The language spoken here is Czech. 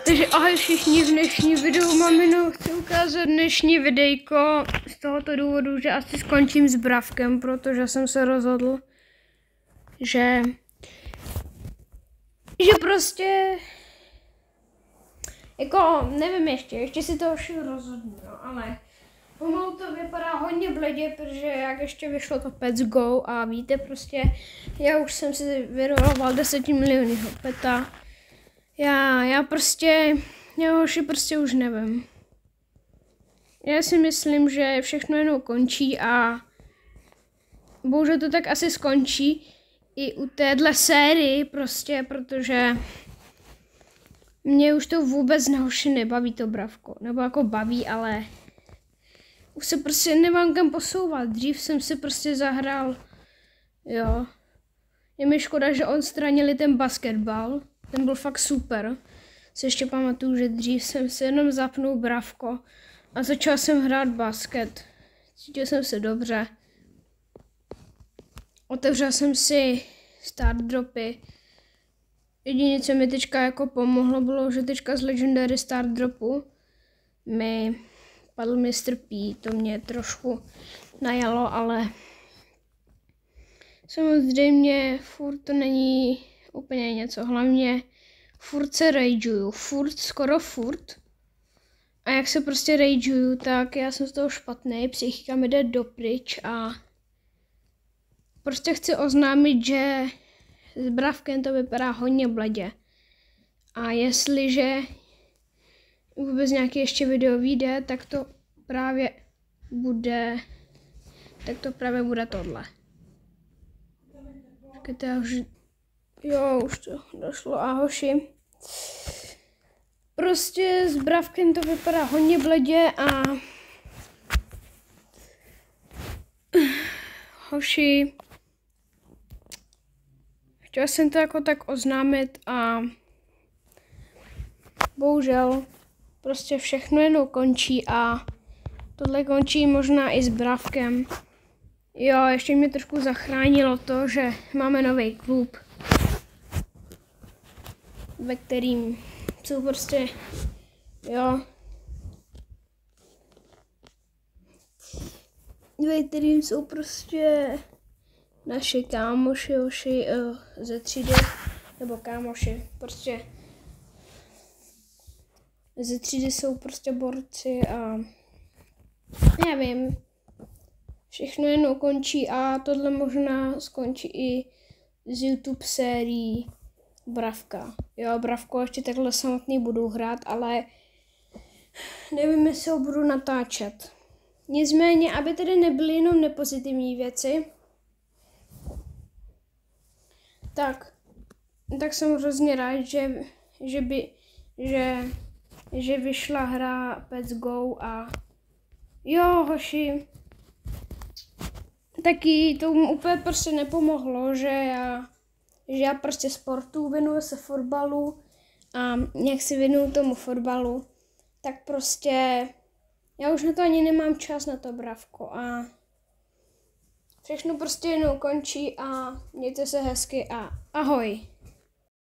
Takže ahoj všichni, v dnešní videu mám jenom chci ukázat dnešní videjko z tohoto důvodu, že asi skončím s Bravkem, protože jsem se rozhodl, že prostě jako nevím ještě si to už rozhodnu, no, ale pomalu to vypadá hodně bledě, protože jak ještě vyšlo to Pets Go a víte prostě, já už jsem si vyroloval 10 milionů peta. Já prostě už nevím. Já si myslím, že všechno jenom končí a bohužel to tak asi skončí i u téhle série prostě, protože mě už to vůbec nahoši nebaví to Bravko. Nebo jako baví, ale už se prostě nemám kam posouvat. Dřív jsem si prostě zahrál, jo. Je mi škoda, že odstranili ten basketbal. Ten byl fakt super. Si ještě pamatuju, že dřív jsem si jenom zapnul Bravko a začal jsem hrát basket. Cítil jsem se dobře. Otevřel jsem si start dropy. Jediné, co mi teďka jako pomohlo, bylo, že teďka z Legendary start dropu mi padl Mr. P. To mě trošku najalo, ale samozřejmě furt to není úplně něco. Hlavně furt se rage'uju. Skoro furt. A jak se prostě rage'uju, tak já jsem z toho špatný. Psychika mi jde dopryč a prostě chci oznámit, že s Bravkem to vypadá hodně bledě. A jestliže vůbec nějaký ještě video vyjde, tak to právě bude tohle. Počkejte, já už... Jo, už to došlo, ahoši. Prostě s Bravkem to vypadá hodně bledě a... Hoši... Chtěla jsem to jako tak oznámit a... Bohužel, prostě všechno jenom končí a... Tohle končí možná i s Bravkem. Jo, ještě mě trošku zachránilo to, že máme nový klub, ve kterým jsou prostě, jo, ve kterým jsou prostě naši kámoši, ze třídy, nebo kámoši, prostě ze třídy jsou prostě borci a nevím, všechno jenom končí a tohle možná skončí i z YouTube sérií Bravka. Jo, Bravko ještě takhle samotný budu hrát, ale nevím, jestli ho budu natáčet. Nicméně, aby tedy nebyly jenom nepozitivní věci, tak jsem hrozně rád, že vyšla hra Pets Go a jo, hoši, taky to mu úplně prostě nepomohlo, že já prostě sportu, věnuju se fotbalu a jak si věnuju tomu fotbalu, tak prostě já už na to ani nemám čas na to Bravko a všechno prostě jenom končí a mějte se hezky a ahoj.